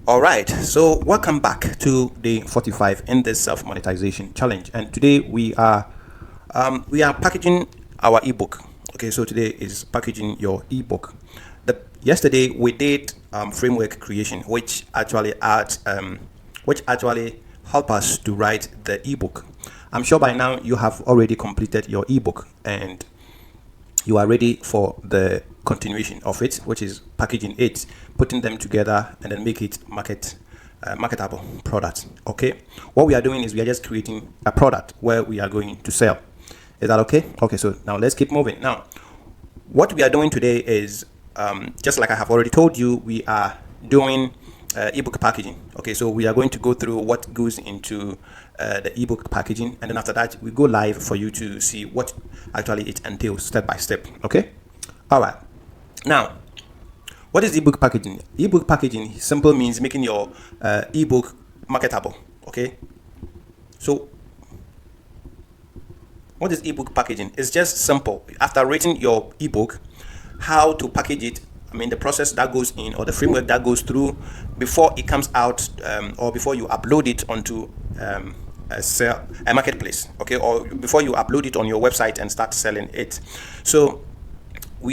All right, so welcome back to day 45 in this self-monetization challenge, and today we are packaging our ebook. Okay, so today is packaging your ebook. Yesterday we did framework creation, which actually help us to write the ebook. I'm sure by now you have already completed your ebook and you are ready for the continuation of it, which is packaging it, putting them together, and then make it marketable product. Okay, what we are doing is we are just creating a product where we are going to sell. Is that okay? Okay, so now let's keep moving. Now, what we are doing today is just like I have already told you, we are doing ebook packaging. Okay, so we are going to go through what goes into the ebook packaging, and then after that we go live for you to see what actually it entails step by step. Okay, all right. Now, what is ebook packaging? Ebook packaging simple means making your ebook marketable. Okay, so what is ebook packaging? It's just simple. After writing your ebook, how to package it. I mean, the process that goes in, or the framework that goes through before it comes out, or before you upload it onto a marketplace, okay, or before you upload it on your website and start selling it. So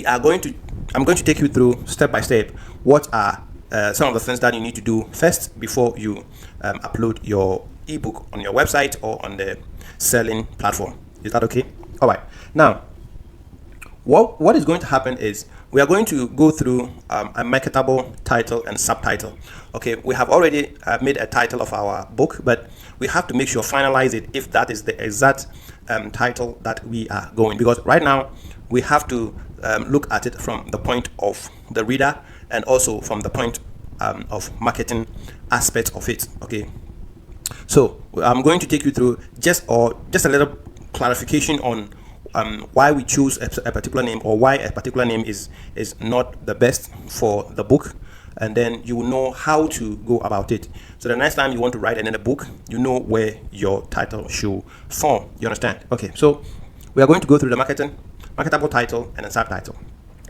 I'm going to take you through step by step what are some of the things that you need to do first before you upload your ebook on your website or on the selling platform. Is that okay? All right. Now, what is going to happen is we are going to go through a marketable title and subtitle. Okay, we have already made a title of our book, but we have to make sure finalize it if that is the exact title that we are going, because right now we have to look at it from the point of the reader and also from the point of marketing aspect of it. Okay, so I'm going to take you through just a little clarification on why we choose a particular name, or why a particular name is not the best for the book, and then you will know how to go about it. So the next time you want to write another book, you know where your title should fall. You understand? Okay, so we are going to go through the marketable title and a subtitle,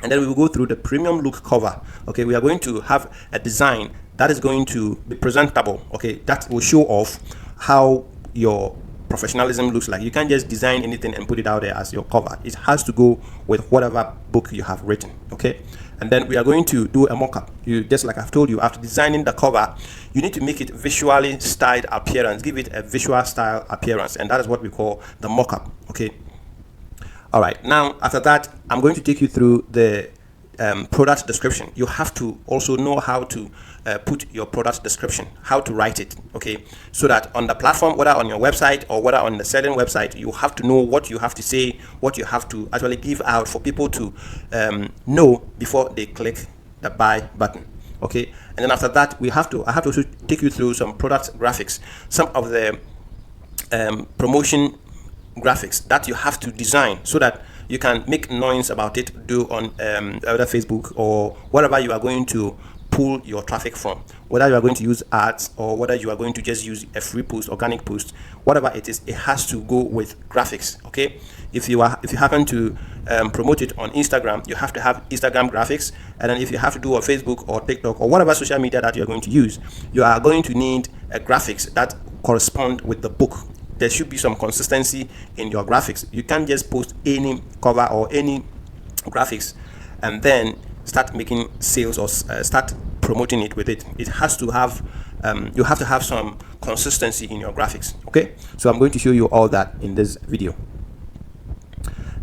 and then we will go through the premium look cover. Okay, we are going to have a design that is going to be presentable. Okay, that will show off how your professionalism looks like. You can't just design anything and put it out there as your cover. It has to go with whatever book you have written. Okay, and then we are going to do a mock-up. Just like I've told you, after designing the cover, you need to make it visually styled appearance, give it a visual style appearance, and that is what we call the mock-up. Okay, all right. Now, after that, I'm going to take you through the product description. You have to also know how to put your product description, how to write it, okay, so that on the platform, whether on your website or whether on the selling website, you have to know what you have to say, what you have to actually give out for people to know before they click the buy button. Okay, and then after that, I have to also take you through some product graphics, some of the promotion graphics that you have to design so that you can make noise about it, do on either Facebook or whatever you are going to pull your traffic from, whether you are going to use ads or whether you are going to just use a free post, organic post, whatever it is, it has to go with graphics. Okay, if you happen to promote it on Instagram, you have to have Instagram graphics, and then if you have to do on Facebook or TikTok or whatever social media that you're going to use, you are going to need a graphics that correspond with the book. There should be some consistency in your graphics. You can't just post any cover or any graphics and then start making sales or start promoting it with it. It has to have you have to have some consistency in your graphics. Okay, so I'm going to show you all that in this video.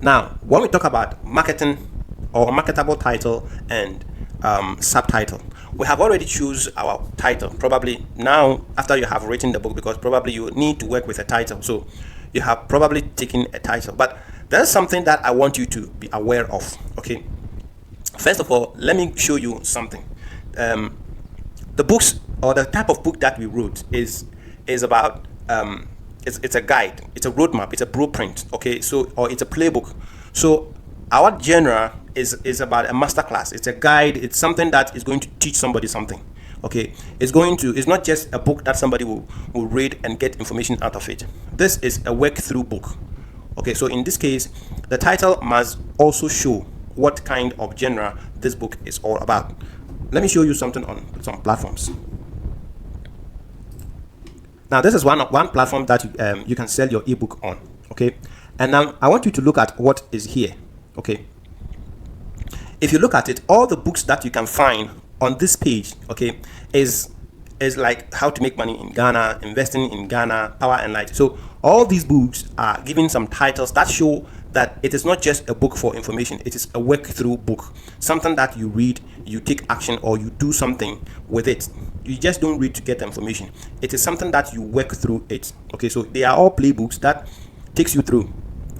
Now, when we talk about marketing or marketable title and subtitle, we have already choose our title. Probably now, after you have written the book, because probably you need to work with a title, so you have probably taken a title. But there's something that I want you to be aware of. Okay, first of all, let me show you something. The books, or the type of book that we wrote, is about it's a guide, it's a roadmap, it's a blueprint. Okay, so, or it's a playbook. So our genre is about a masterclass. It's a guide. It's something that is going to teach somebody something. Okay, it's not just a book that somebody will read and get information out of it. This is a work through book. Okay, so in this case, the title must also show what kind of genre this book is all about. Let me show you something on some platforms. Now this is one platform that you can sell your ebook on. Okay, and now I want you to look at what is here. Okay, if you look at it, all the books that you can find on this page, okay, is like how to make money in Ghana, investing in Ghana, power and light. So all these books are given some titles that show that it is not just a book for information, it is a work through book, something that you read, you take action, or you do something with it. You just don't read to get the information. It is something that you work through it. Okay, so they are all playbooks that takes you through.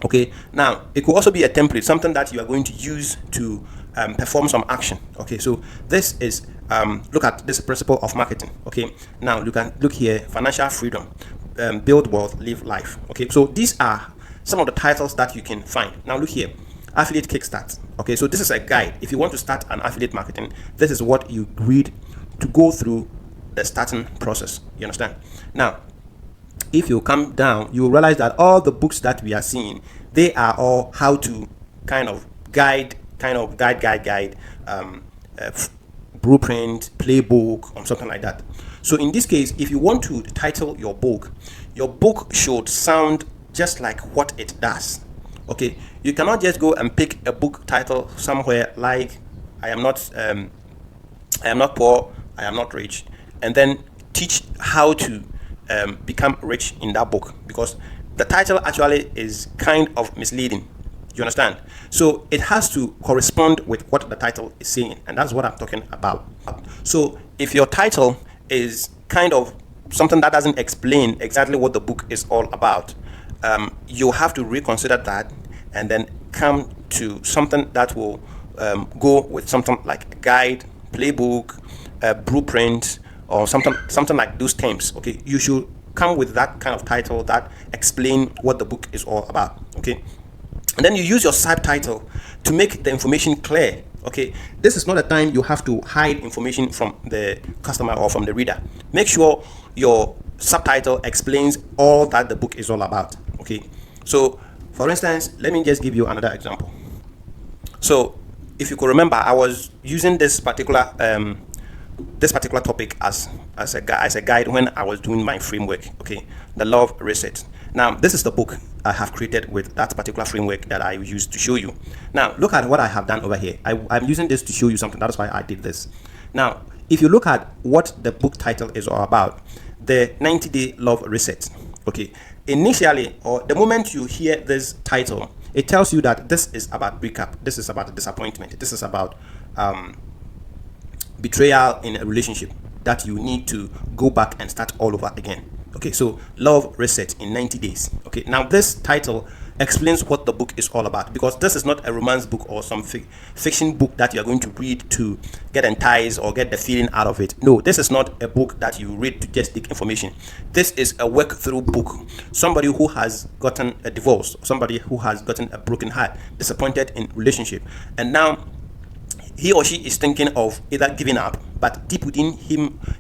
Okay, now it could also be a template, something that you are going to use to perform some action. Okay, so this is look at this principle of marketing. Okay, now you can look here: financial freedom, build wealth, live life. Okay, so these are some of the titles that you can find. Now look here: affiliate kickstart. Okay, so this is a guide. If you want to start an affiliate marketing, this is what you read to go through the starting process. You understand? Now, if you come down, you will realize that all the books that we are seeing, they are all how to guide, blueprint, playbook, or something like that. So in this case, if you want to title your book should sound just like what it does. Okay, you cannot just go and pick a book title somewhere like I am not poor, I am not rich, and then teach how to become rich in that book, because the title actually is kind of misleading. You understand? So it has to correspond with what the title is saying, and that's what I'm talking about. So if your title is kind of something that doesn't explain exactly what the book is all about, you have to reconsider that and then come to something that will go with something like a guide, playbook, blueprint, or something like those terms. Okay, you should come with that kind of title that explain what the book is all about. Okay, and then you use your subtitle to make the information clear. Okay, this is not a time you have to hide information from the customer or from the reader. Make sure your subtitle explains all that the book is all about. Okay, so for instance, let me just give you another example. So if you could remember, I was using this particular topic as a guide when I was doing my framework. Okay, the Love Reset. Now this is the book I have created with that particular framework that I used to show you. Now look at what I have done over here. I'm using this to show you something. That's why I did this. Now if you look at what the book title is all about, the 90-day Love Reset. Okay, initially, or the moment you hear this title, it tells you that this is about breakup, this is about disappointment, this is about betrayal in a relationship, that you need to go back and start all over again. Okay, so Love Reset in 90 days. Okay, now this title explains what the book is all about, because this is not a romance book or some fiction book that you are going to read to get enticed or get the feeling out of it. No, this is not a book that you read to just take information. This is a work through book. Somebody who has gotten a divorce, somebody who has gotten a broken heart, disappointed in relationship, and now he or she is thinking of either giving up, but deep within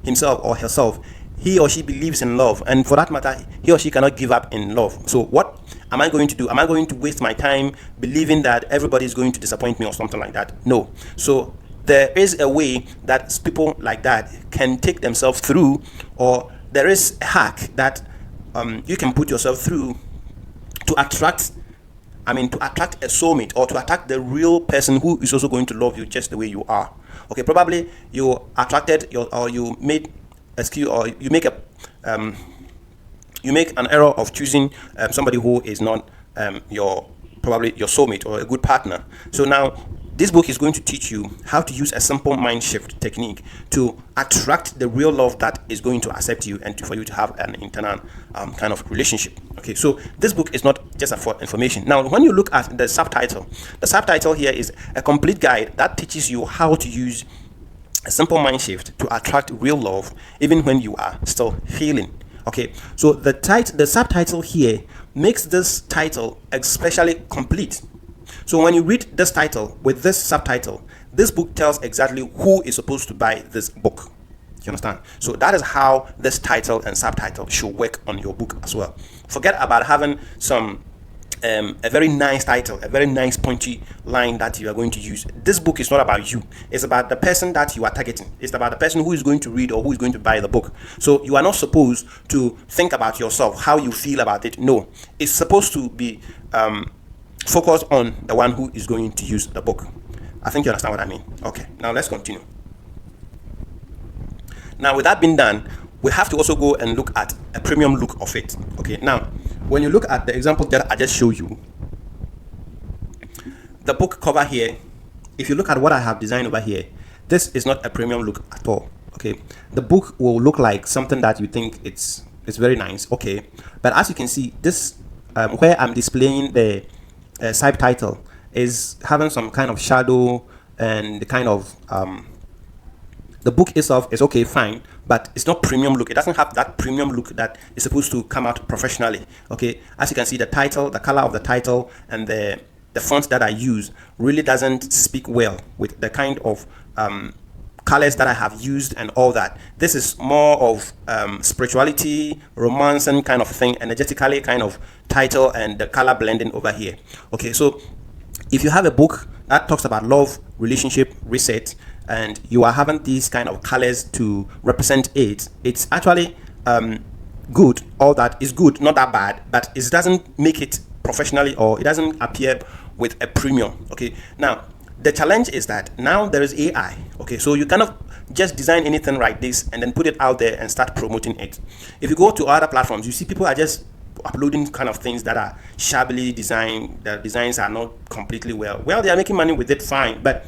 himself or herself, he or she believes in love, and for that matter, he or she cannot give up in love. So what am I going to do? Am I going to waste my time believing that everybody is going to disappoint me or something like that? No. So there is a way that people like that can take themselves through, or there is a hack that you can put yourself through to attract a soulmate, or to attract the real person who is also going to love you just the way you are. Okay, probably you attracted or you made excuse, or you make an error of choosing somebody who is not your soulmate or a good partner. So now this book is going to teach you how to use a simple mind shift technique to attract the real love that is going to accept you, and for you to have an internal kind of relationship. Okay, so this book is not just for information. Now when you look at the subtitle here is a complete guide that teaches you how to use a simple mind shift to attract real love, even when you are still healing. Okay, so the subtitle here makes this title especially complete. So when you read this title with this subtitle, this book tells exactly who is supposed to buy this book. You understand? So that is how this title and subtitle should work on your book as well. Forget about having some a very nice title, a very nice punchy line that you are going to use. This book is not about you. It's about the person that you are targeting. It's about the person who is going to read or who is going to buy the book. So you are not supposed to think about yourself, how you feel about it. No, it's supposed to be focused on the one who is going to use the book. I think you understand what I mean. Okay, now let's continue. Now, with that being done, we have to also go and look at a premium look of it. Okay, now when you look at the example that I just showed you, the book cover here, if you look at what I have designed over here, this is not a premium look at all. Okay, the book will look like something that you think it's very nice. Okay, but as you can see, this where I'm displaying the subtitle is having some kind of shadow, and the kind of the book itself is okay, fine, but it's not premium look. It doesn't have that premium look that is supposed to come out professionally. Okay, as you can see, the title, the color of the title, and the font that I use really doesn't speak well with the kind of colors that I have used and all that. This is more of spirituality, romance, and kind of thing, energetically kind of title, and the color blending over here. Okay, so if you have a book that talks about love, relationship, reset, and you are having these kind of colors to represent it, it's actually good. All that is good, not that bad, but it doesn't make it professionally, or it doesn't appear with a premium. Okay, now the challenge is that now there is AI. Okay, so you cannot just design anything like this and then put it out there and start promoting it. If you go to other platforms, you see people are just uploading kind of things that are shabbily designed. The designs are not completely well. They are making money with it, fine, but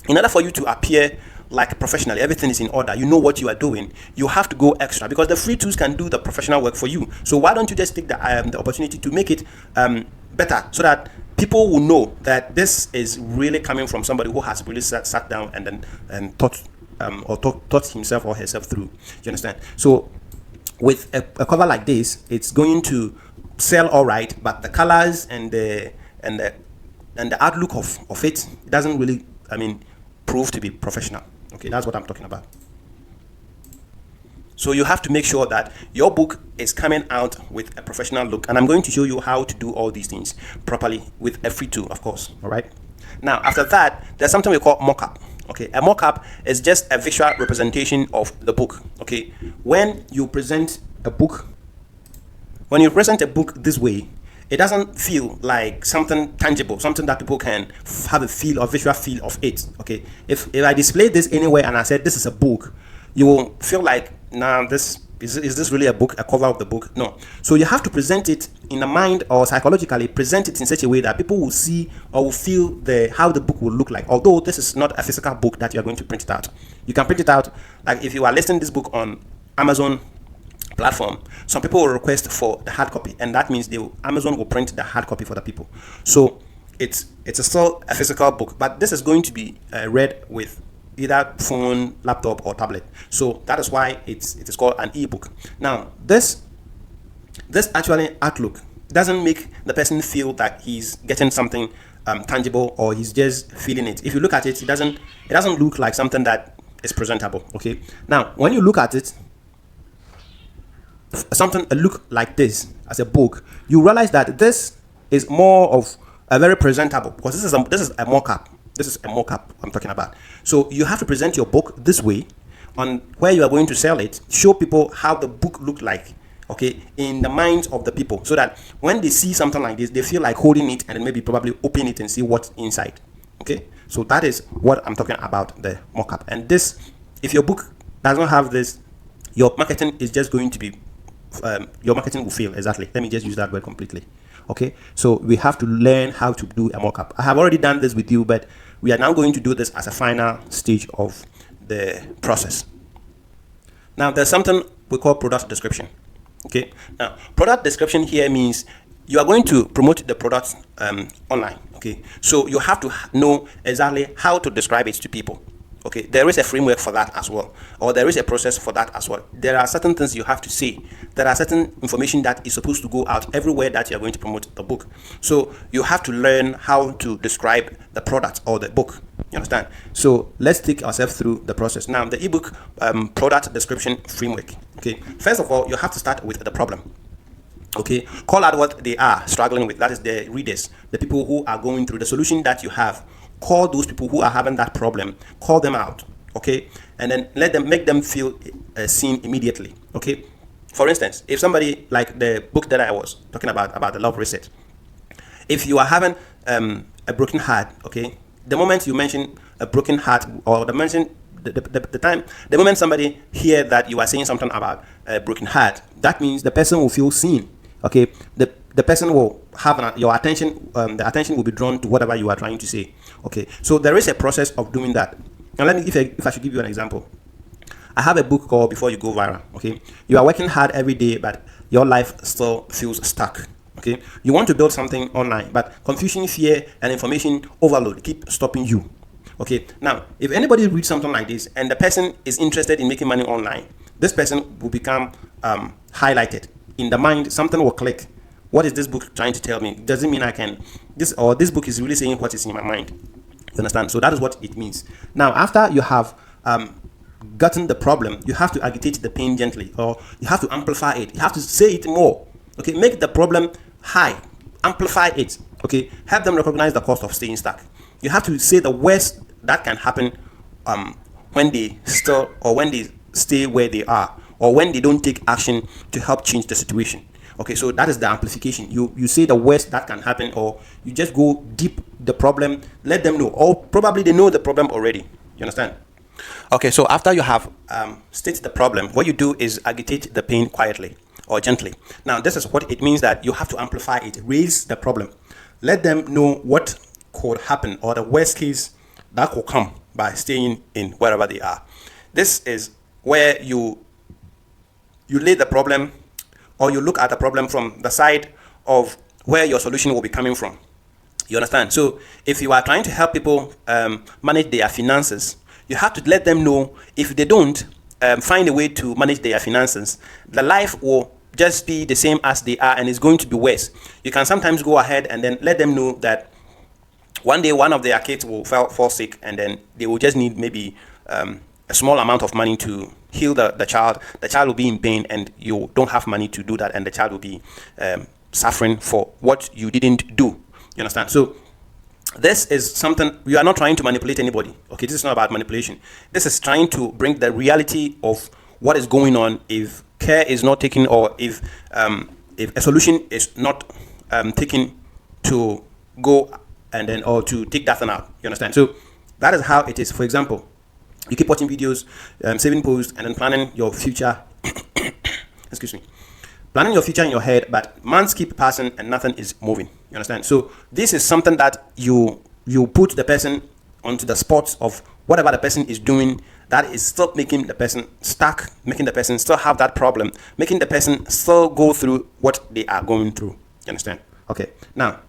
in order for you to appear like professionally, everything is in order, you know what you are doing, you have to go extra, because the free tools can do the professional work for you. So why don't you just take the opportunity to make it better, so that people will know that this is really coming from somebody who has really sat down and then thought himself or herself through. You understand? So with a cover like this, it's going to sell all right, but the colors and the outlook of it doesn't really, prove to be professional. Okay, that's what I'm talking about. So you have to make sure that your book is coming out with a professional look, and I'm going to show you how to do all these things properly with a free tool, of course. All right, now after that, there's something we call mockup. Okay, a mockup is just a visual representation of the book. Okay, when you present a book this way, it doesn't feel like something tangible, something that people can have a feel or visual feel of it. Okay, if I display this anywhere and I said this is a book, you will feel like, nah, this is this really a book, a cover of the book? No. So you have to present it in the mind, or psychologically present it in such a way that people will see or will feel how the book will look like. Although this is not a physical book that you are going to print it out. You can print it out, like if you are listing this book on Amazon platform, some people will request for the hard copy, and that means Amazon will print the hard copy for the people. So it's still a physical book, but this is going to be read with either phone, laptop, or tablet. So that is why it is called an ebook. Now this actually outlook doesn't make the person feel that he's getting something tangible, or he's just feeling it. If you look at it, it doesn't look like something that is presentable. Okay, now when you look at it, a look like this as a book, you realize that this is more of a very presentable, because this is a mock-up. This is a mock-up I'm talking about. So you have to present your book this way, on where you are going to sell it, show people how the book looked like, okay, in the minds of the people, so that when they see something like this, they feel like holding it and then maybe probably open it and see what's inside. Okay, so that is what I'm talking about, the mock-up. And this, if your book does not have this, your marketing is just going to be your marketing will fail. Exactly. Let me just use that word completely. Okay, so we have to learn how to do a mock-up. I have already done this with you, but we are now going to do this as a final stage of the process. Now there's something we call product description. Okay, now product description here means you are going to promote the product online. Okay, so you have to know exactly how to describe it to people. Okay, there is a framework for that as well, or there is a process for that as well. There are certain things you have to say. There are certain information that is supposed to go out everywhere that you are going to promote the book. So you have to learn how to describe the product or the book. You understand? So let's take ourselves through the process. Now, the ebook product description framework. Okay, first of all, you have to start with the problem. Okay, call out what they are struggling with. That is the readers, the people who are going through the solution that you have. Call those people who are having that problem. Call them out. Okay, and then make them feel seen immediately. Okay, for instance, if somebody, like the book that I was talking about the love reset, if you are having a broken heart, okay, the moment you mention a broken heart, or the moment somebody hear that you are saying something about a broken heart, that means the person will feel seen. Okay, the person will have your attention. The attention will be drawn to whatever you are trying to say. Okay, so there is a process of doing that. Now let me, if I should give you an example, I have a book called Before You Go Viral. Okay, you are working hard every day, but your life still feels stuck. Okay, you want to build something online, but confusion, fear, and information overload keep stopping you. Okay, now if anybody reads something like this and the person is interested in making money online, this person will become highlighted in the mind. Something will click. What is this book trying to tell me? Doesn't mean I can this book is really saying what is in my mind. You understand? So that is what it means. Now, after you have gotten the problem, you have to agitate the pain gently, or you have to amplify it. You have to say it more. Okay, make the problem high, amplify it. Okay, help them recognize the cost of staying stuck. You have to say the worst that can happen when they stay where they are, or when they don't take action to help change the situation. Okay, so that is the amplification. You say the worst that can happen, or you just go deep the problem, let them know, or probably they know the problem already. You understand? Okay, so after you have stated the problem, what you do is agitate the pain quietly or gently. Now, this is what it means, that you have to amplify it, raise the problem. Let them know what could happen, or the worst case that could come by staying in wherever they are. This is where you lay the problem, or you look at the problem from the side of where your solution will be coming from. You understand? So if you are trying to help people manage their finances, you have to let them know, if they don't find a way to manage their finances, the life will just be the same as they are, and it's going to be worse. You can sometimes go ahead and then let them know that one day one of their kids will fall sick, and then they will just need maybe a small amount of money to heal the child. The child will be in pain, and you don't have money to do that, and the child will be suffering for what you didn't do. You understand? So this is something, you are not trying to manipulate anybody. Okay, this is not about manipulation. This is trying to bring the reality of what is going on if care is not taken, or if a solution is not taken to go and then, or to take that thing out. You understand? So that is how it is. For example, you keep watching videos, saving posts, and then planning your future. Excuse me. Planning your future in your head, but months keep passing and nothing is moving. You understand? So this is something that you put the person onto the spot of whatever the person is doing, that is still making the person stuck, making the person still have that problem, making the person still go through what they are going through. You understand? Okay. Now,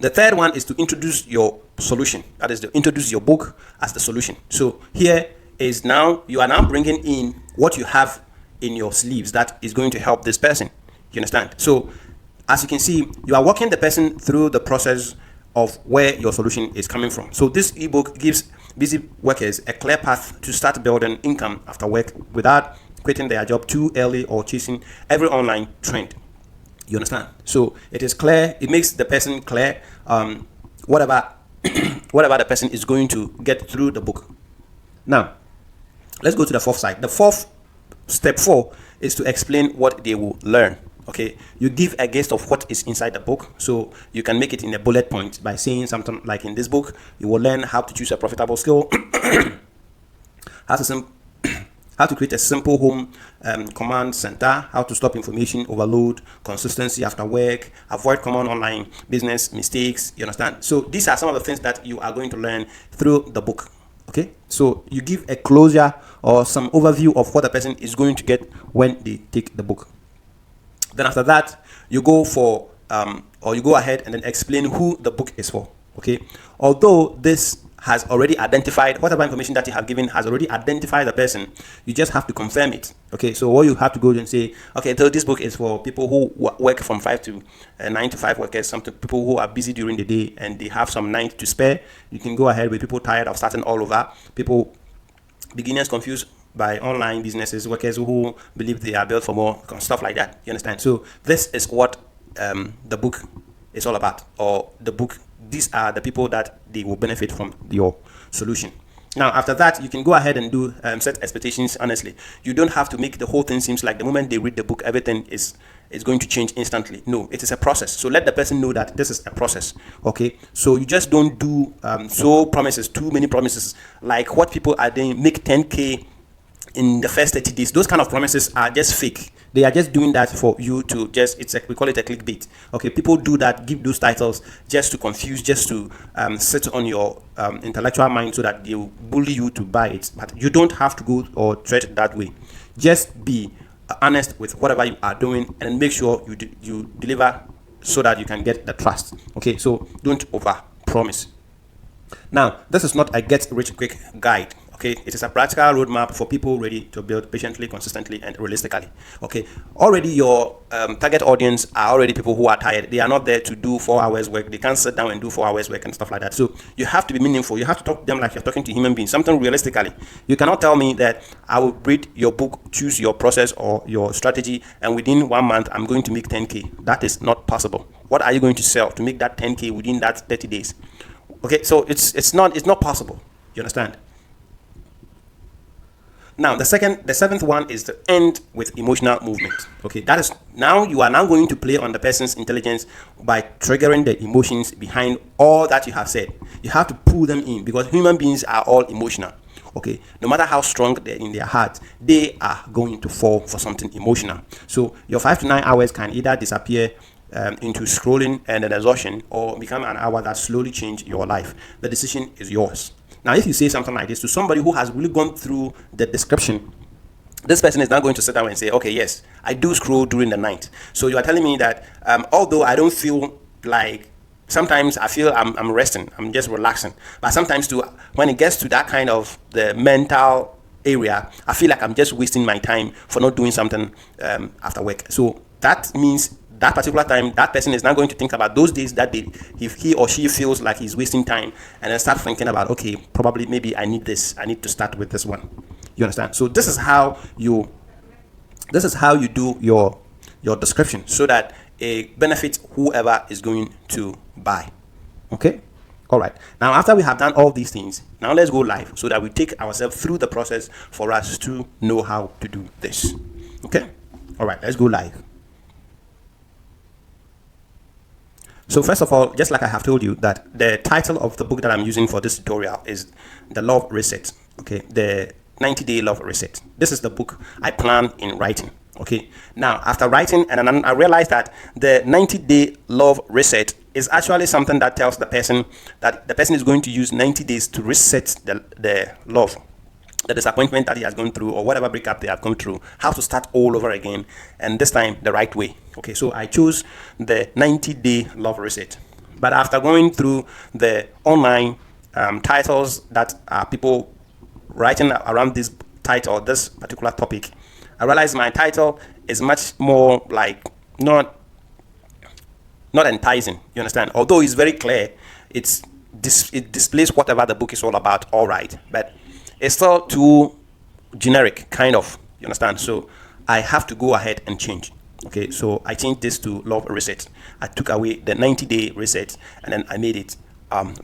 the third one is to introduce your solution. That is to introduce your book as the solution. So here is now, you are now bringing in what you have in your sleeves that is going to help this person. You understand? So as you can see, you are walking the person through the process of where your solution is coming from. So this ebook gives busy workers a clear path to start building income after work without quitting their job too early or chasing every online trend. You understand? So it is clear, it makes the person clear whatever the person is going to get through the book. Now, let's go to the fourth side. The fourth, step 4, is to explain what they will learn. Okay, you give a gist of what is inside the book, so you can make it in a bullet point by saying something like, in this book, you will learn how to choose a profitable skill, how to create a simple home command center, how to stop information overload, consistency after work, avoid common online business mistakes. You understand? So these are some of the things that you are going to learn through the book. Okay, so you give a closure or some overview of what a person is going to get when they take the book. Then after that, you go for or you go ahead and then explain who the book is for. Okay, although this has already identified, whatever information that you have given has already identified the person, you just have to confirm it. Okay, so what you have to go and say, okay, so this book is for people who work from 9 to 5 workers, some people who are busy during the day and they have some night to spare. You can go ahead with people tired of starting all over, people, beginners confused by online businesses, workers who believe they are built for more, stuff like that. You understand? So this is what the book is all about, or the book. These are the people that they will benefit from your solution. Now, after that, you can go ahead and do set expectations. Honestly, you don't have to make the whole thing seems like the moment they read the book, everything is going to change instantly. No, it is a process. So let the person know that this is a process. Okay, so you just don't do too many promises, like what people are doing. Make 10K in the first 30 days. Those kind of promises are just fake. They are just doing that for you to just, we call it a clickbait. Okay, people do that, give those titles just to confuse, just to sit on your intellectual mind so that they will bully you to buy it. But you don't have to go or treat it that way. Just be honest with whatever you are doing and make sure you deliver so that you can get the trust. Okay, so don't over promise. Now, this is not a get rich quick guide. Okay, it is a practical roadmap for people ready to build patiently, consistently, and realistically. Okay, already your target audience are already people who are tired. They are not there to do 4 hours work. They can't sit down and do 4 hours work and stuff like that. So you have to be meaningful. You have to talk to them like you're talking to human beings, something realistically. You cannot tell me that I will read your book, choose your process or your strategy, and within 1 month I'm going to make 10K. That is not possible. What are you going to sell to make that 10K within that 30 days? Okay, so it's not possible. You understand? Now, the seventh one is to end with emotional movement. Okay, that is, now you are now going to play on the person's intelligence by triggering the emotions behind all that you have said. You have to pull them in, because human beings are all emotional. Okay, no matter how strong they're in their heart, they are going to fall for something emotional. So your 5 to 9 hours can either disappear into scrolling and an exhaustion, or become an hour that slowly change your life. The decision is yours. Now, if you say something like this to somebody who has really gone through the description, this person is now going to sit down and say, okay, yes, I do scroll during the night. So you are telling me that although I don't feel like, sometimes I feel I'm resting, I'm just relaxing. But sometimes too, when it gets to that kind of the mental area, I feel like I'm just wasting my time for not doing something after work. So that means that particular time, that person is now going to think about those days that if he or she feels like he's wasting time, and then start thinking about, okay, probably maybe I need this. I need to start with this one. You understand? So this is how you do your description, so that it benefits whoever is going to buy. Okay? All right. Now, after we have done all these things, now let's go live so that we take ourselves through the process for us to know how to do this. Okay? All right. Let's go live. So first of all, just like I have told you, that the title of the book that I'm using for this tutorial is The Love Reset. Okay, the 90-day love reset. This is the book I plan in writing. Okay, now after writing, and then I realized that the 90-day love reset is actually something that tells the person that the person is going to use 90 days to reset the love, the disappointment that he has gone through, or whatever breakup they have gone through, how to start all over again, and this time the right way. Okay, so I chose the 90-day love reset. But after going through the online titles that are people writing around this title, this particular topic, I realized my title is much more like not enticing. You understand? Although it's very clear, it displays whatever the book is all about, all right, but it's still too generic, kind of. You understand? So I have to go ahead and change. Okay, so I changed this to love reset. I took away the 90-day reset, and then I made it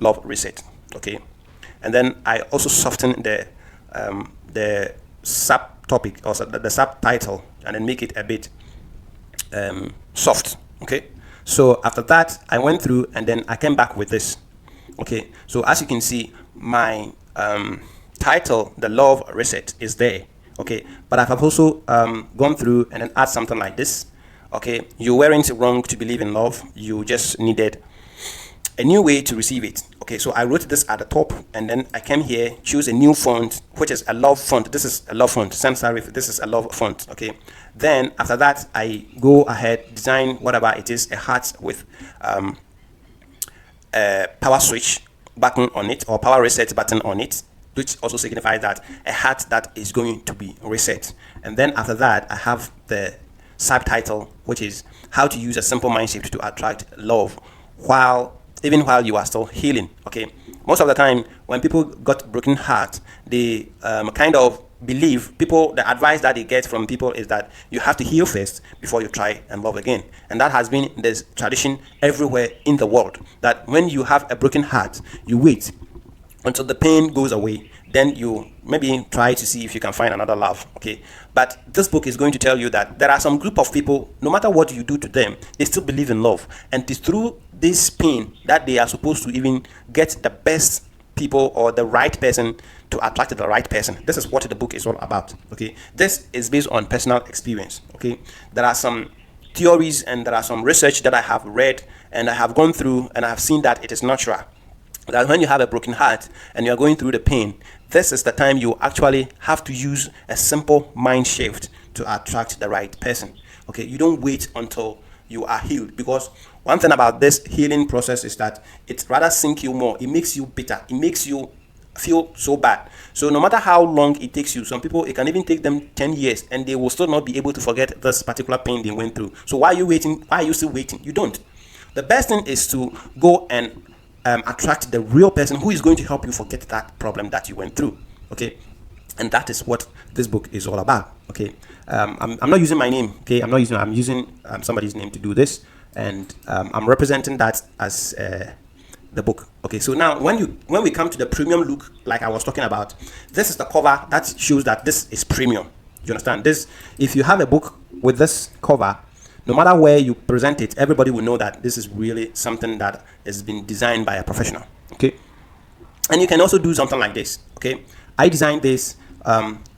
love reset. Okay, and then I also softened the subtopic, also the subtitle, and then make it a bit soft. Okay, so after that I went through, and then I came back with this. Okay, so as you can see, my title, The Love Reset, is there. Okay, but I've also gone through and then add something like this. Okay, you weren't wrong to believe in love, you just needed a new way to receive it. Okay, so I wrote this at the top, and then I came here, choose a new font, which is a love font. This is a love font, sans serif. This is a love font. Okay, then after that I go ahead, design whatever it is, a heart with a power switch button on it, or power reset button on it, which also signifies that a heart that is going to be reset. And then after that, I have the subtitle, which is how to use a simple mind shift to attract love even while you are still healing. Okay, most of the time when people got broken heart, they kind of believe people, the advice that they get from people is that you have to heal first before you try and love again. And that has been this tradition everywhere in the world, that when you have a broken heart, you wait until the pain goes away, then you maybe try to see if you can find another love. Okay, but this book is going to tell you that there are some group of people, no matter what you do to them, they still believe in love, and it is through this pain that they are supposed to even get the best people or the right person to attract the right person. This is what the book is all about. Okay, this is based on personal experience. Okay, there are some theories and there are some research that I have read and I have gone through, and I have seen that it is natural that when you have a broken heart and you are going through the pain, this is the time you actually have to use a simple mind shift to attract the right person. Okay, you don't wait until you are healed, because one thing about this healing process is that it rather sink you more. It makes you bitter. It makes you feel so bad. So no matter how long it takes you, some people, it can even take them 10 years and they will still not be able to forget this particular pain they went through. So why are you waiting? Why are you still waiting? You don't. The best thing is to go and attract the real person who is going to help you forget that problem that you went through. Okay, and that is what this book is all about. Okay, I'm not using my name. Okay, I'm using somebody's name to do this, and I'm representing that as the book. Okay, so now when we come to the premium look, like I was talking about, this is the cover that shows that this is premium. You understand? This, if you have a book with this cover, no matter where you present it, everybody will know that this is really something that has been designed by a professional. Okay, and you can also do something like this. Okay, I designed this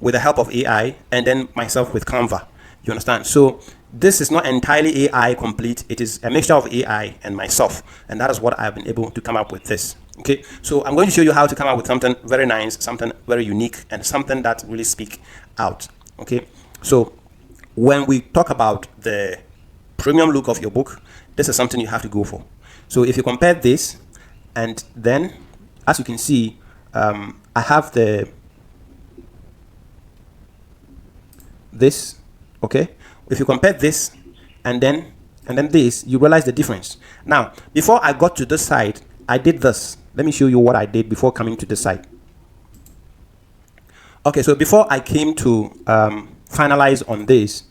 with the help of AI, and then myself with Canva. You understand? So this is not entirely AI complete. It is a mixture of AI and myself, and that is what I've been able to come up with this. Okay, so I'm going to show you how to come up with something very nice, something very unique, and something that really speak out. Okay, so when we talk about the premium look of your book, this is something you have to go for. So if you compare this, and then as you can see, I have this. Okay, if you compare this and then this, you realize the difference. Now, before I got to this side, I did this. Let me show you what I did before coming to this side. Okay, so before I came to finalize on this,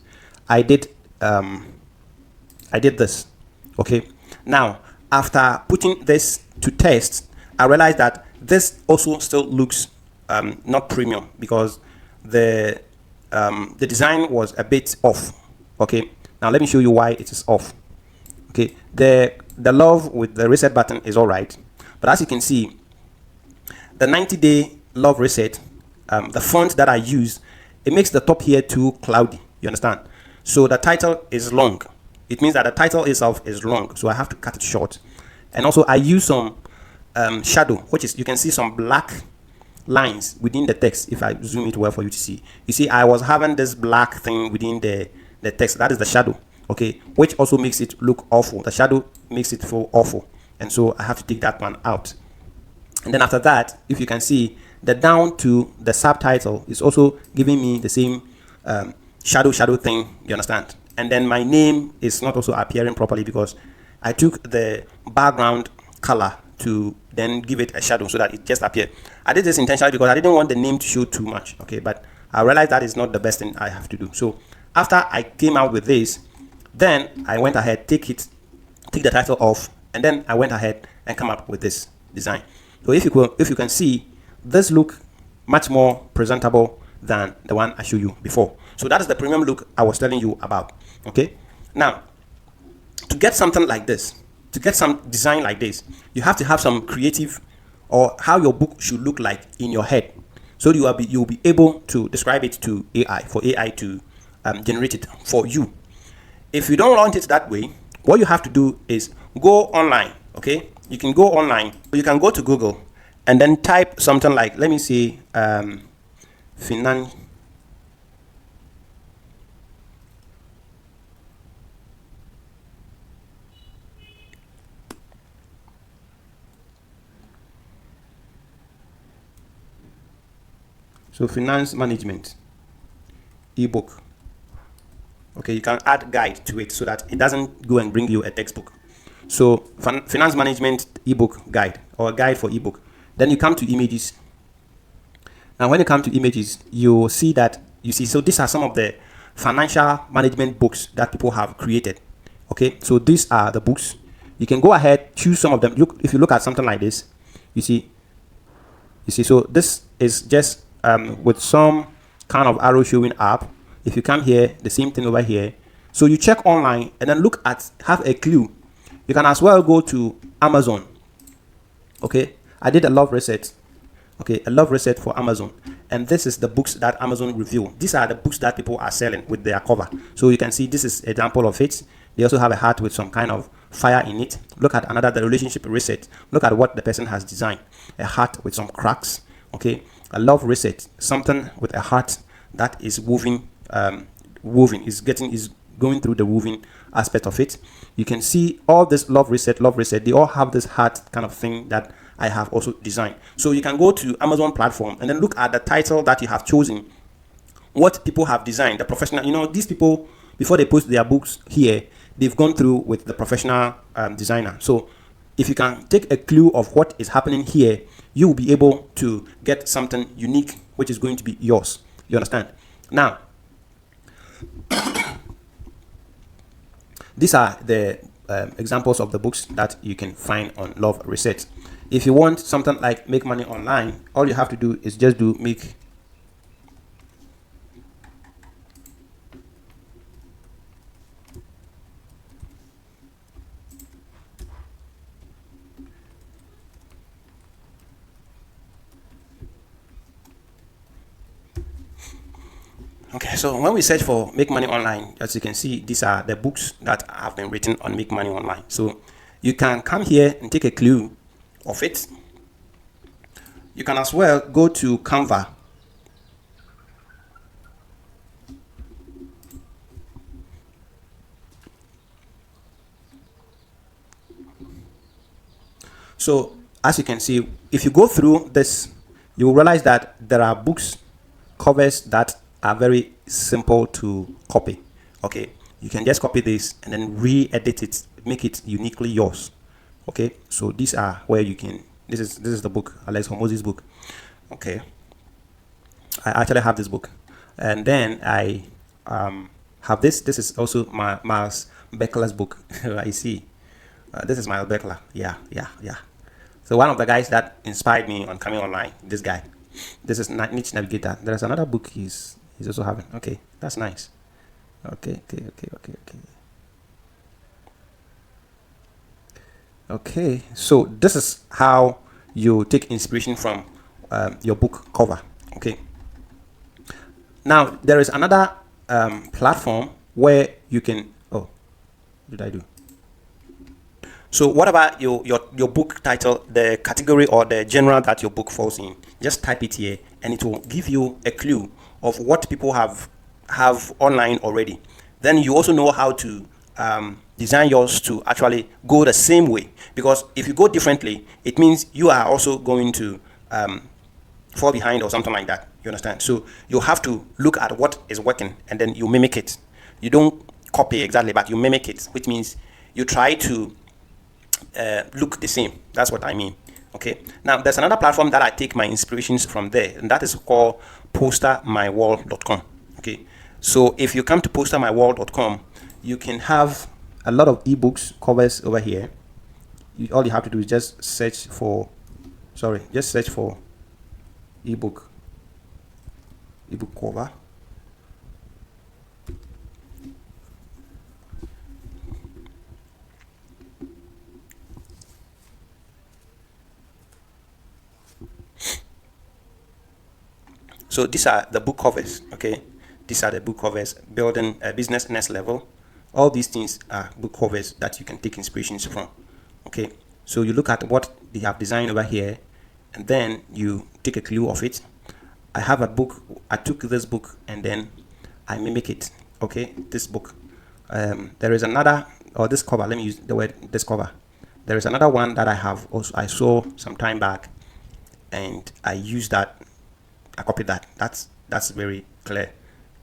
I did this. Okay, now after putting this to test, I realized that this also still looks not premium, because the design was a bit off. Okay, now let me show you why it is off. Okay, the love with the reset button is all right, but as you can see, the 90-day love reset, the font that I use, it makes the top here too cloudy. You understand? So the title is long. It means that the title itself is long, so I have to cut it short. And also I use some shadow, which is, you can see some black lines within the text. If I zoom it well for you to see, you see I was having this black thing within the text. That is the shadow. Okay, which also makes it look awful. The shadow makes it feel awful, and so I have to take that one out. And then after that, if you can see, the down to the subtitle is also giving me the same shadow thing. You understand? And then my name is not also appearing properly, because I took the background color to then give it a shadow so that it just appeared. I did this intentionally because I didn't want the name to show too much. Okay, but I realized that is not the best thing I have to do. So after I came out with this, then I went ahead, take the title off, and then I went ahead and come up with this design. So if you can see, this look much more presentable than the one I showed you before. So that is the premium look I was telling you about. Okay, now to get something like this, to get some design like this, you have to have some creative, or how your book should look like in your head, so you'll be able to describe it to AI, for AI to generate it for you. If you don't want it that way, what you have to do is go online. Okay, you can go online, you can go to Google and then type something like, let me see, finance. So finance management ebook. Okay, you can add guide to it so that it doesn't go and bring you a textbook. So finance management ebook guide, or a guide for ebook. Then you come to images. Now, when you come to images, you see that so these are some of the financial management books that people have created. Okay, so these are the books. You can go ahead, choose some of them. Look, if you look at something like this, you see. So this is just with some kind of arrow showing up. If you come here, the same thing over here. So you check online and then look at, have a clue. You can as well go to Amazon. Okay, I did a love reset. Okay, a love reset for Amazon, and this is the books that Amazon review. These are the books that people are selling with their cover. So you can see this is an example of it. They also have a heart with some kind of fire in it. Look at another, the relationship reset. Look at what the person has designed. A heart with some cracks. Okay, a love reset, something with a heart that is woven, is going through the woven aspect of it. You can see all this love reset. They all have this heart kind of thing that I have also designed. So you can go to Amazon platform and then look at the title that you have chosen, what people have designed, the professional. These people, before they post their books here, they've gone through with the professional designer. So if you can take a clue of what is happening here, you will be able to get something unique, which is going to be yours. You understand? Now, these are the examples of the books that you can find on Love Reset. If you want something like Make Money Online, all you have to do is just do make. Okay, so when we search for Make Money Online, as you can see, these are the books that have been written on Make Money Online. So you can come here and take a clue of it. You can as well go to Canva. So as you can see, if you go through this, you will realize that there are books covers that are very simple to copy. Okay, you can just copy this and then re-edit it, make it uniquely yours. Okay, so these are where you can. This is the book, Alex Hormozzi's book. Okay, I actually have this book, and then I have this. This is also Miles Beckler's book. I see. This is Miles Beckler. Yeah. So one of the guys that inspired me on coming online. This guy. This is Niche Navigator. There's another book he's also having. Okay, that's nice. Okay. Okay, so this is how you take inspiration from your book cover. Okay. Now there is another platform where you can. Oh, what did I do? So what about your book title, the category or the genre that your book falls in? Just type it here, and it will give you a clue of what people have online already. Then you also know how to design yours to actually go the same way, because if you go differently, it means you are also going to fall behind or something like that. You understand? So you have to look at what is working and then you mimic it. You don't copy exactly, but you mimic it, which means you try to look the same. That's what I mean. Okay, now there's another platform that I take my inspirations from there, and that is called postermywall.com. Okay, so if you come to postermywall.com, you can have a lot of ebooks covers over here. All you have to do is just search for ebook cover. So these are the book covers. Okay, these are the book covers. Building a business next level. All these things are book covers that you can take inspirations from. Okay, so you look at what they have designed over here, and then you take a clue of it. I have a book. I took this book and then I mimic it. Okay, this book. There is another, or this cover. Let me use the word this cover. There is another one that I have also. I saw some time back, and I used that. I copied that. That's very clear.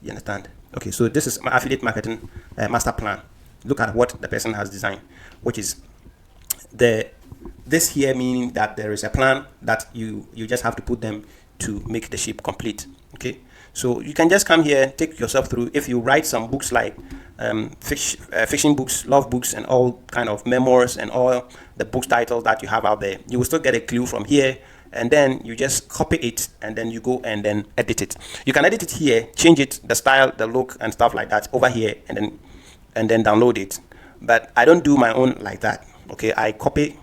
You understand? Okay, so this is my affiliate marketing master plan. Look at what the person has designed, which is this here, meaning that there is a plan that you just have to put them to make the shape complete. Okay, so you can just come here, take yourself through. If you write some books like fiction books, love books, and all kind of memoirs and all the book titles that you have out there, you will still get a clue from here, and then you just copy it and then you go and then edit it. You can edit it here, change it, the style, the look, and stuff like that over here, and then download it. But I don't do my own like that. Okay, I copy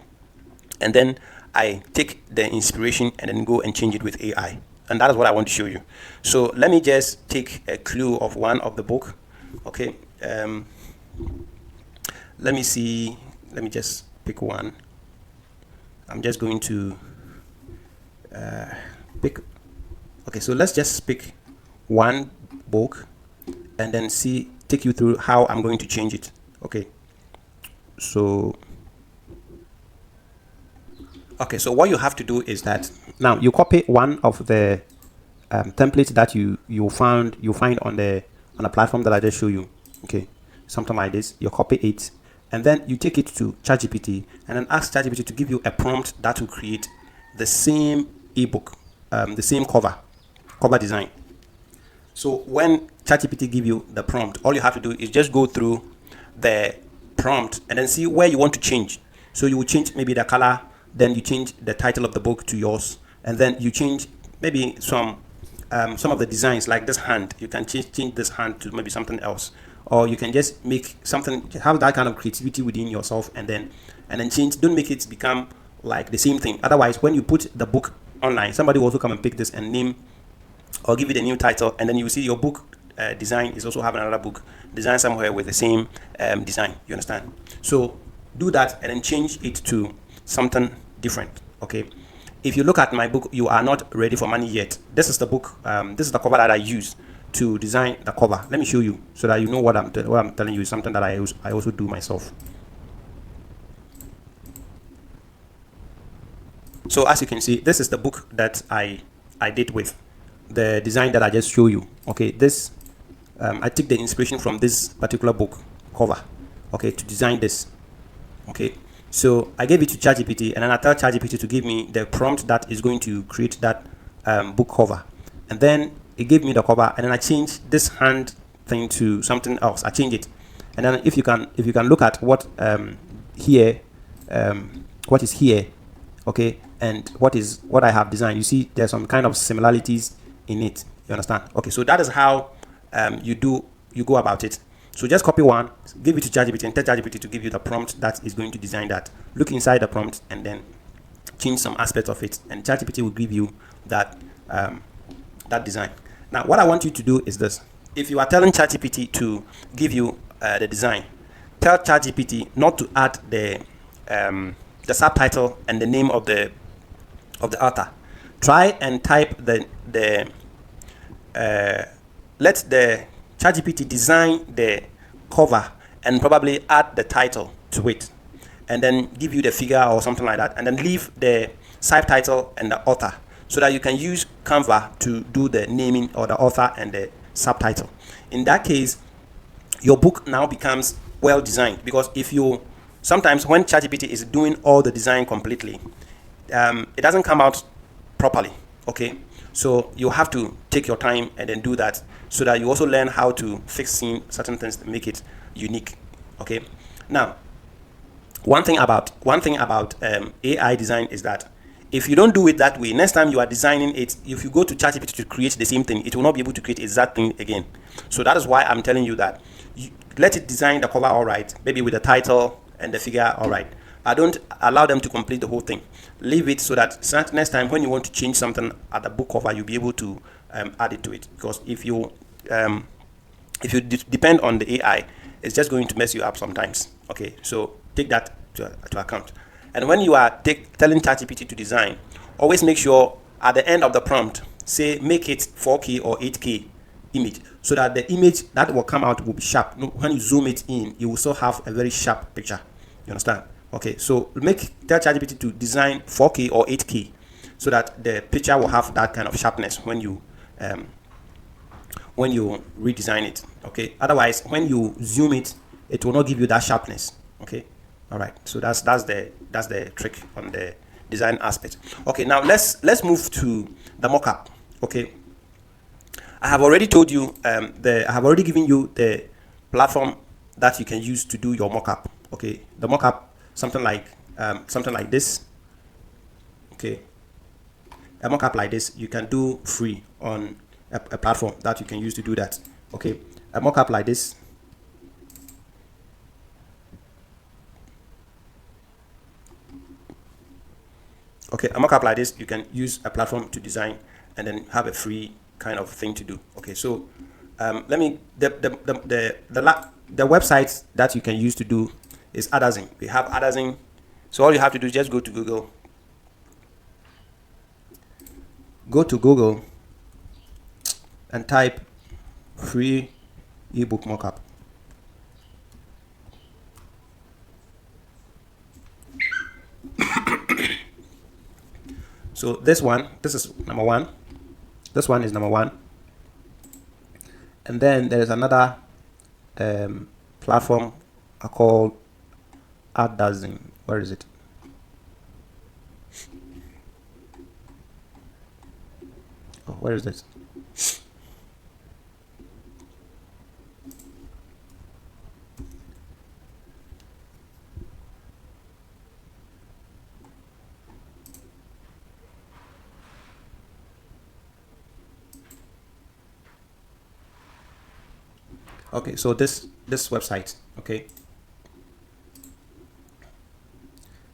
and then I take the inspiration and then go and change it with AI. And that is what I want to show you. So let me just take a clue of one of the book. Okay, let me see. Let me just pick one. I'm just going to pick. Okay, so let's just pick one book and then take you through how I'm going to change it. Okay, so what you have to do is that now you copy one of the templates that you find on the platform that I just show you. Okay, something like this. You copy it and then you take it to ChatGPT and then ask ChatGPT to give you a prompt that will create the same ebook, the same cover design. So when ChatGPT give you the prompt, all you have to do is just go through the prompt and then see where you want to change. So you will change maybe the color, then you change the title of the book to yours, and then you change maybe some of the designs, like this hand. You can change this hand to maybe something else, or you can just make something, have that kind of creativity within yourself, and then change. Don't make it become like the same thing. Otherwise, when you put the book online, somebody will also come and pick this and name or give it a new title, and then you see your book design is also having another book design somewhere with the same design. You understand? So do that and then change it to something different. Okay, if you look at my book, You Are Not Ready for Money Yet, this is the book, this is the cover that I use to design the cover. Let me show you so that you know what I'm telling you is something that I also do myself. So as you can see, this is the book that I did with the design that I just showed you. Okay, this I took the inspiration from this particular book cover, okay, to design this. Okay, so I gave it to ChatGPT, and then I tell ChatGPT to give me the prompt that is going to create that book cover, and then it gave me the cover, and then I changed this hand thing to something else. I changed it, and then if you can look at what here, what is here, okay, and what I have designed, you see there's some kind of similarities in it. You understand? Okay, so that is how you go about it. So just copy one, give it to ChatGPT, and tell ChatGPT to give you the prompt that is going to design that. Look inside the prompt and then change some aspects of it, and ChatGPT will give you that that design. Now, what I want you to do is this: if you are telling ChatGPT to give you the design, tell ChatGPT not to add the subtitle and the name of the author. Try and type let the ChatGPT design the cover and probably add the title to it, and then give you the figure or something like that, and then leave the subtitle and the author, so that you can use Canva to do the naming or the author and the subtitle. In that case, your book now becomes well designed, because sometimes when ChatGPT is doing all the design completely, it doesn't come out properly. Okay, so you have to take your time and then do that, so that you also learn how to fix certain things to make it unique. Okay, now one thing about AI design is that if you don't do it that way, next time you are designing it, if you go to ChatGPT to create the same thing, it will not be able to create exact thing again. So that is why I'm telling you that you let it design the cover all right, maybe with the title and the figure all right. I don't allow them to complete the whole thing. Leave it so that next time when you want to change something at the book cover, you'll be able to add it to it. Because if you depend on the AI, it's just going to mess you up sometimes. Okay, so take that to account. And when you are telling ChatGPT to design, always make sure at the end of the prompt, say make it 4K or 8K image, so that the image that will come out will be sharp. When you zoom it in, you will still have a very sharp picture. You understand? Okay, so tell ChatGPT to design 4K or 8K, so that the picture will have that kind of sharpness when you redesign it. Okay, otherwise when you zoom it, it will not give you that sharpness. Okay, all right. So that's the trick on the design aspect. Okay, now let's move to the mockup. Okay, I have already told you I have already given you the platform that you can use to do your mockup. Okay, the mockup, something like this. Okay, a mockup like this you can do free on a platform that you can use to do that. Okay, a mockup like this. Okay, a mockup like this you can use a platform to design and then have a free kind of thing to do. Okay, so let me the website that you can use to do is Adazin. We have Adazin, so all you have to do is just go to Google. Go to Google and type free ebook mockup. So this is number one. This one is number one. And then there is another platform called Adazin. Where is it? Oh, where is this? Okay, so this website, okay,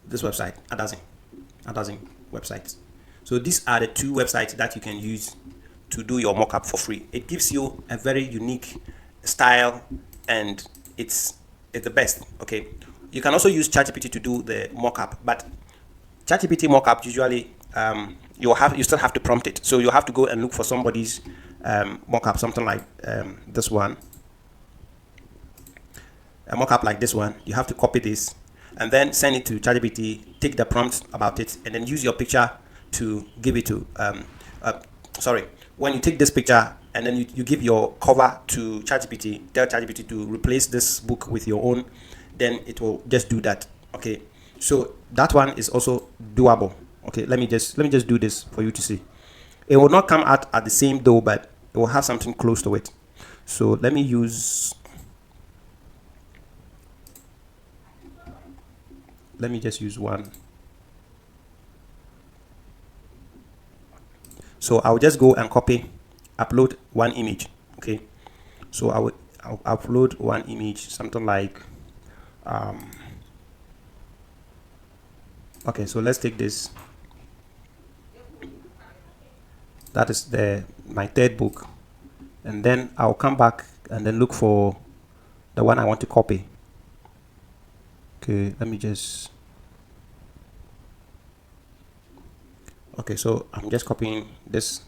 this website, Adazin website. So these are the two websites that you can use to do your mockup for free. It gives you a very unique style, and it's the best. Okay, you can also use ChatGPT to do the mockup, but ChatGPT mockup usually you still have to prompt it, so you have to go and look for somebody's mockup, something like this one. A mockup like this one, you have to copy this and then send it to ChatGPT, take the prompt about it, and then use your picture to give it to when you take this picture and then you give your cover to ChatGPT, tell ChatGPT to replace this book with your own, then it will just do that. Okay, so that one is also doable. Okay, let me just do this for you to see. It will not come out at the same though, but it will have something close to it. So let me just use one. So I'll just go and upload one image. Okay, so I'll upload one image, something like okay, so let's take this. That is my third book, and then I'll come back and then look for the one I want to copy. Okay, let me just. Okay, so I'm just copying this.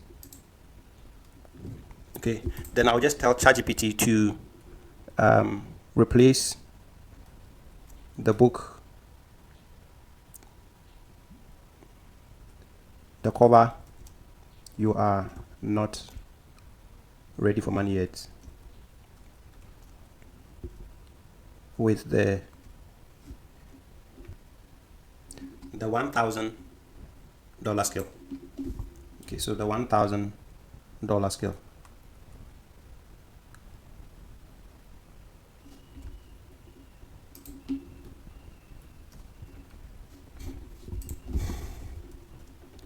Okay, then I'll just tell ChatGPT to replace the book, the cover, "You are not ready for money yet," with the $1,000 scale. Okay, so the $1,000 scale.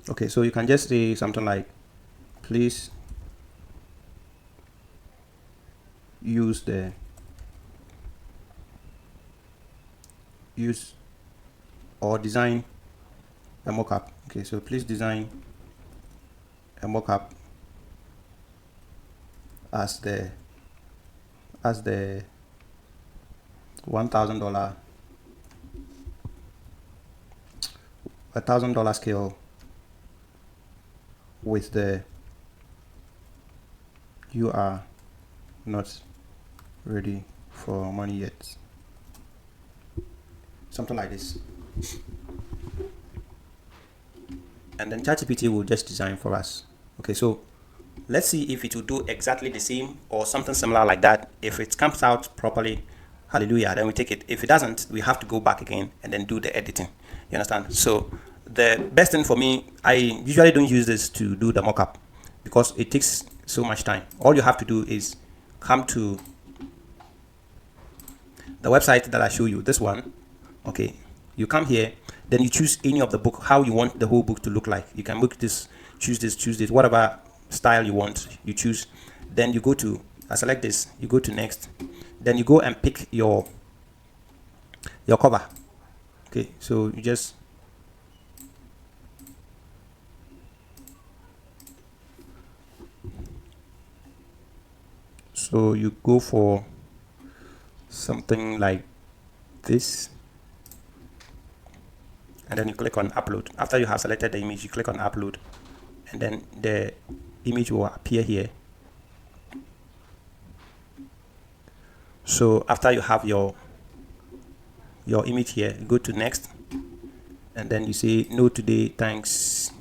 Okay, so you can just say something like, "Please use or design a mockup." Okay, so please design a mockup as the $1,000 $1,000 scale with the "You are not ready for money yet," something like this. And then ChatGPT will just design for us. Okay, so let's see if it will do exactly the same or something similar like that. If it comes out properly, hallelujah, then we take it. If it doesn't, we have to go back again and then do the editing. You understand? So the best thing for me, I usually don't use this to do the mockup because it takes so much time. All you have to do is come to the website that I show you, this one. Okay, you come here, then you choose any of the book, how you want the whole book to look like. You can book this, choose this, whatever style you want, you choose. Then you go to, I select this, you go to next, then you go and pick your cover. Okay, so you just you go for something like this, and then you click on upload. After you have selected the image, you click on upload, and then the image will appear here. So after you have your image here, you go to next, and then you say no today, thanks.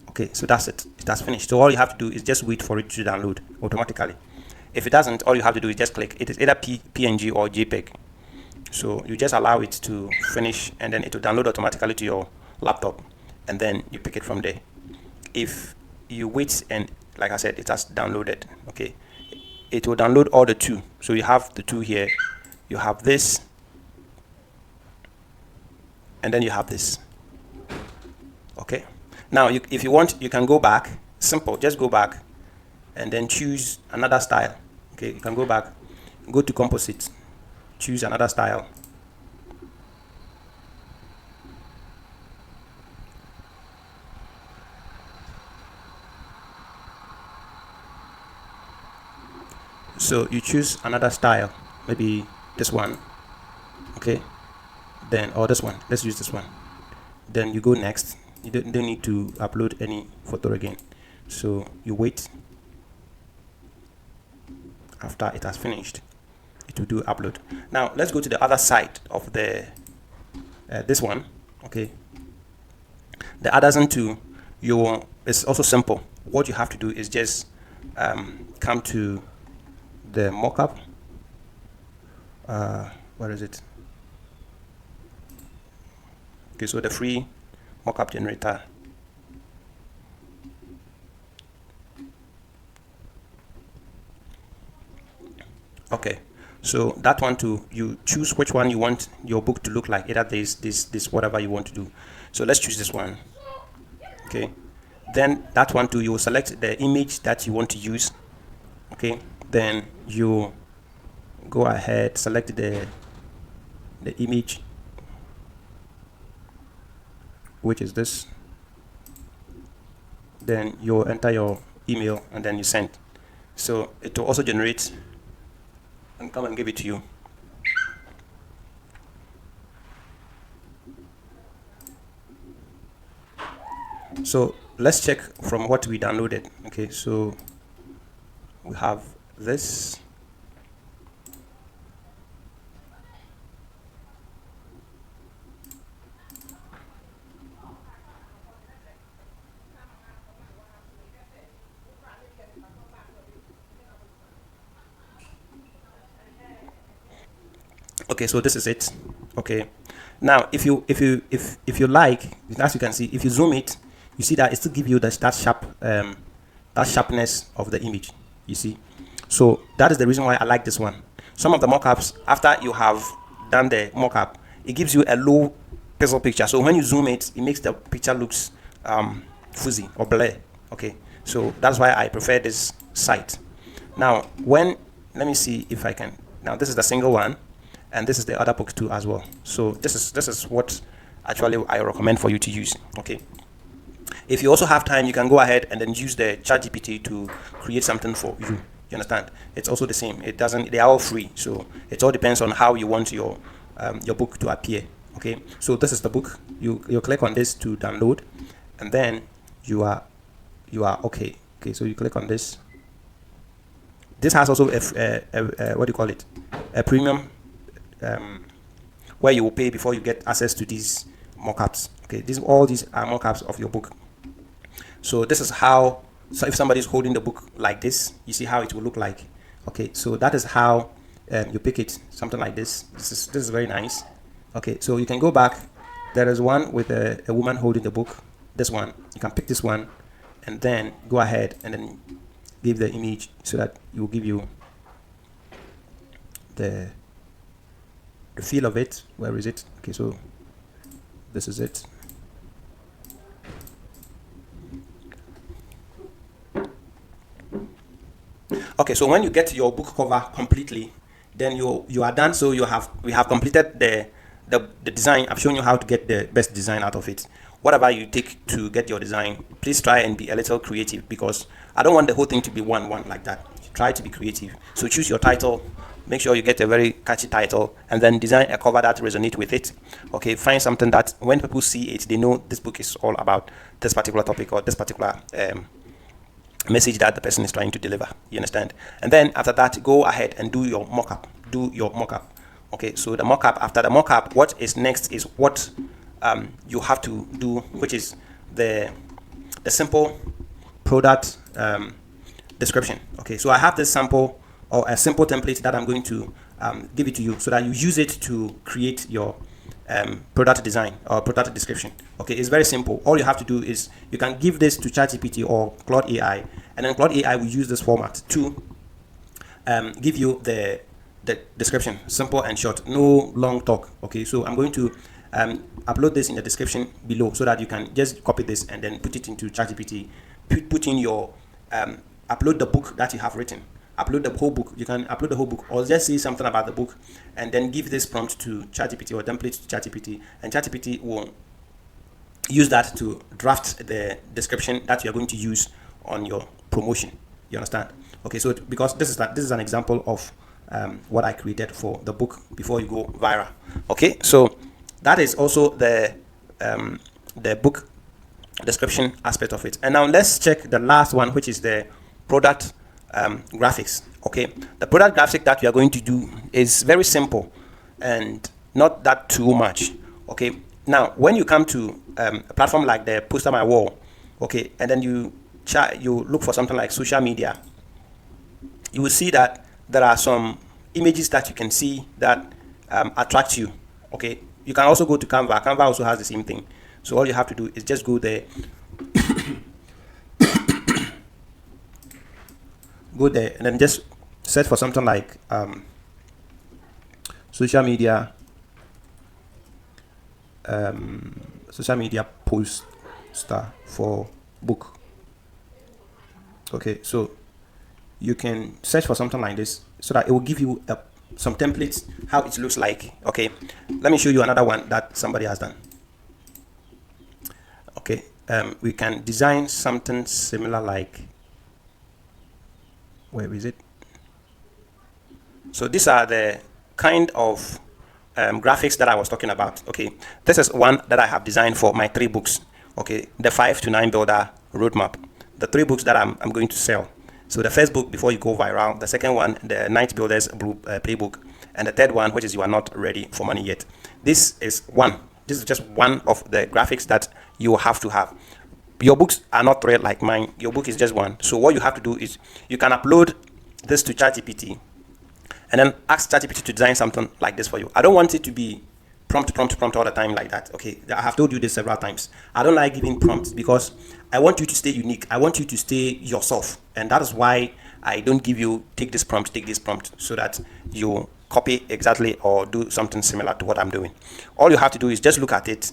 Okay, so that's it. That's finished. So all you have to do is just wait for it to download automatically. If it doesn't, all you have to do is just click. It is either PNG or JPEG. So you just allow it to finish, and then it will download automatically to your laptop, and then you pick it from there. If you wait, and like I said, it has downloaded. Okay, it will download all the two. So you have the two here, you have this, and then you have this. Okay, now if you want, you can go back. Simple, just go back and then choose another style. Okay, you can go back, go to composite, choose another style. So you choose another style, maybe this one. Okay, then, or this one, let's use this one. Then you go next. You don't need to upload any photo again, so you wait. After it has finished, it will do upload. Now let's go to the other side of the this one. Okay, the Adazen 2, it's also simple. What you have to do is just come to the mockup. Where is it? Okay, so the free mockup generator. Okay, so that one too, you choose which one you want your book to look like, either this, whatever you want to do. So let's choose this one. Okay, then that one too, you will select the image that you want to use. Okay, then you go ahead, select the image, which is this. Then you enter your email, and then you send. So it will also generate and come and give it to you. So let's check from what we downloaded. Okay, so we have this. Okay, so this is it. Okay, now if you like, as you can see, if you zoom it, you see that it still gives you that sharpness of the image. You see, so that is the reason why I like this one. Some of the mockups, after you have done the mockup, it gives you a low pixel picture. So when you zoom it, it makes the picture looks fuzzy or blur. Okay, so that's why I prefer this site. Now, let me see if I can. Now this is the single one, and this is the other book too as well. So this is what actually I recommend for you to use. Okay, if you also have time, you can go ahead and then use the ChatGPT to create something for you. You understand? It's also the same. They are all free, so it all depends on how you want your book to appear. Okay, so this is the book. You click on this to download, and then you are okay. Okay, so you click on this. This has also a what do you call it? A premium, where you will pay before you get access to these mockups. Okay, all these are mockups of your book. So this is how. So if somebody is holding the book like this, you see how it will look like. Okay, so that is how you pick it. Something like this. This is very nice. Okay, so you can go back There is one with a woman holding the book. This one, you can pick this one, and then go ahead and then give the image so that it will give you the feel of it. Where is it? Okay, so this is it. Okay, so when you get your book cover completely, then you are done. So we have completed the design. I've shown you how to get the best design out of it. Whatever you take to get your design, please try and be a little creative, because I don't want the whole thing to be one like that. Try to be creative. So choose your title. Make sure you get a very catchy title, and then design a cover that resonates with it. Okay, find something that when people see it, they know this book is all about this particular topic or this particular message that the person is trying to deliver. You understand? And then after that, go ahead and do your mock-up. Okay, so the mock-up, after the mock-up, what is next is what you have to do, which is the simple product description. Okay, so I have this sample or a simple template that I'm going to give it to you so that you use it to create your product design or product description. Okay, it's very simple. All you have to do is you can give this to ChatGPT or Claude AI, and then Claude AI will use this format to give you the description, simple and short, no long talk. Okay, so I'm going to upload this in the description below so that you can just copy this and then put it into ChatGPT. Put in your upload the book that you have written. Upload the whole book. You can upload the whole book, or just say something about the book, and then give this prompt to ChatGPT or template to ChatGPT, and ChatGPT will use that to draft the description that you are going to use on your promotion. You understand? Okay, so because this is an example of what I created for the book before you go viral. Okay, so that is also the book description aspect of it. And now let's check the last one, which is the product graphics. Okay, the product graphic that we are going to do is very simple and not that too much. Okay, now when you come to a platform like the Poster My Wall, okay, and then you look for something like social media, you will see that there are some images that you can see that attract you. Okay, you can also go to Canva. Canva also has the same thing. So all you have to do is just go there. Go there and then just search for something like social media poster for book. Okay, so you can search for something like this so that it will give you some templates how it looks like. Okay, let me show you another one that somebody has done. Okay, we can design something similar like, where is it? So these are the kind of graphics that I was talking about. Okay, this is one that I have designed for my 3 books. Okay, the 5 to 9 builder roadmap, the 3 books that I'm going to sell. So the first book, Before You Go Viral, the second one, the Night Builders Playbook, and the third one, which is You Are Not Ready for Money Yet. This is just one of the graphics that you have to have. Your books are not 3 like mine. Your book is just one. So what you have to do is you can upload this to ChatGPT and then ask ChatGPT to design something like this for you. I don't want it to be prompt all the time like that. Okay, I have told you this several times. I don't like giving prompts because I want you to stay unique. I want you to stay yourself, and that is why I don't give you take this prompt, so that you copy exactly or do something similar to what I'm doing. All you have to do is just look at it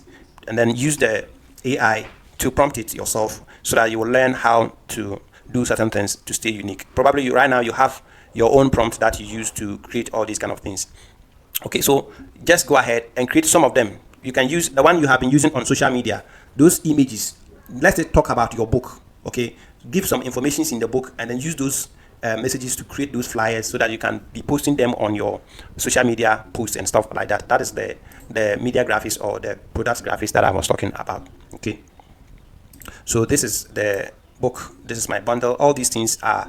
and then use the AI to prompt it yourself so that you will learn how to do certain things to stay unique. Probably right now you have your own prompt that you use to create all these kind of things. Okay, so just go ahead and create some of them. You can use the one you have been using on social media, those images. Let's talk about your book. Okay, give some information in the book and then use those messages to create those flyers so that you can be posting them on your social media posts and stuff like that. That is the media graphics or the product graphics that I was talking about. Okay, so this is the book. This is my bundle. All these things are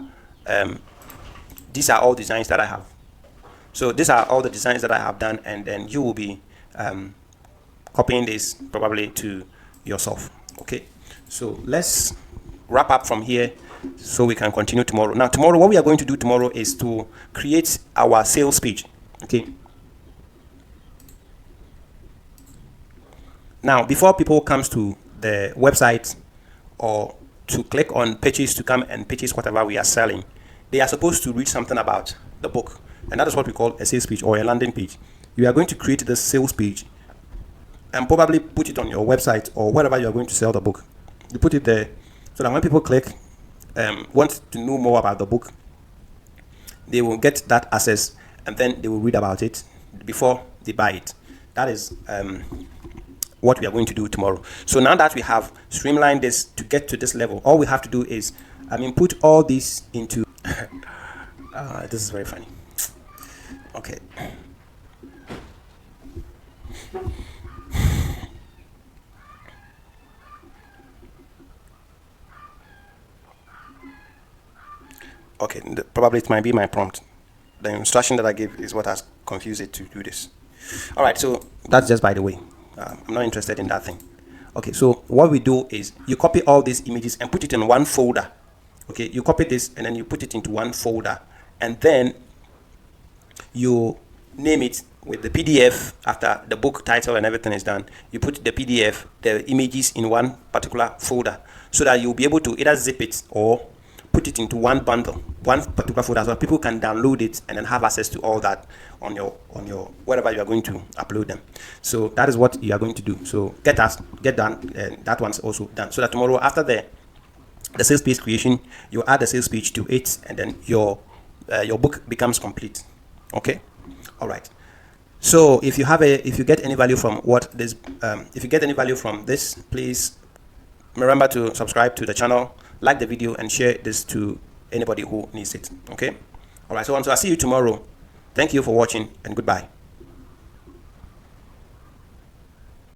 all designs that I have. So these are all the designs that I have done, and then you will be copying this probably to yourself. Okay, so let's wrap up from here so we can continue tomorrow. Now tomorrow, what we are going to do tomorrow is to create our sales page. Okay, Now, before people comes to the website or to click on purchase to come and purchase whatever we are selling, they are supposed to read something about the book, and that is what we call a sales page or a landing page. You are going to create the sales page and probably put it on your website or wherever you are going to sell the book. You put it there so that when people click, want to know more about the book, they will get that access and then they will read about it before they buy it. That is what we are going to do tomorrow. So now that we have streamlined this to get to this level, all we have to do is, put all this into this is very funny. Okay. Okay, probably it might be my prompt. The instruction that I gave is what has confused it to do this. All right, so that's just by the way. I'm not interested in that thing. Okay, so what we do is you copy all these images and put it in one folder. Okay, you copy this and then you put it into one folder, and then you name it with the PDF. After the book title and everything is done, you put the PDF, the images in one particular folder, so that you'll be able to either zip it or put it into one bundle, one particular folder, so people can download it and then have access to all that on your wherever you are going to upload them. So that is what you are going to do. So get done, and that one's also done. So that tomorrow after the sales page creation, you add the sales page to it, and then your book becomes complete. Okay, all right. So if you get any value from this, please remember to subscribe to the channel, like the video, and share this to anybody who needs it. Okay, all right. So until I see you tomorrow, thank you for watching and goodbye.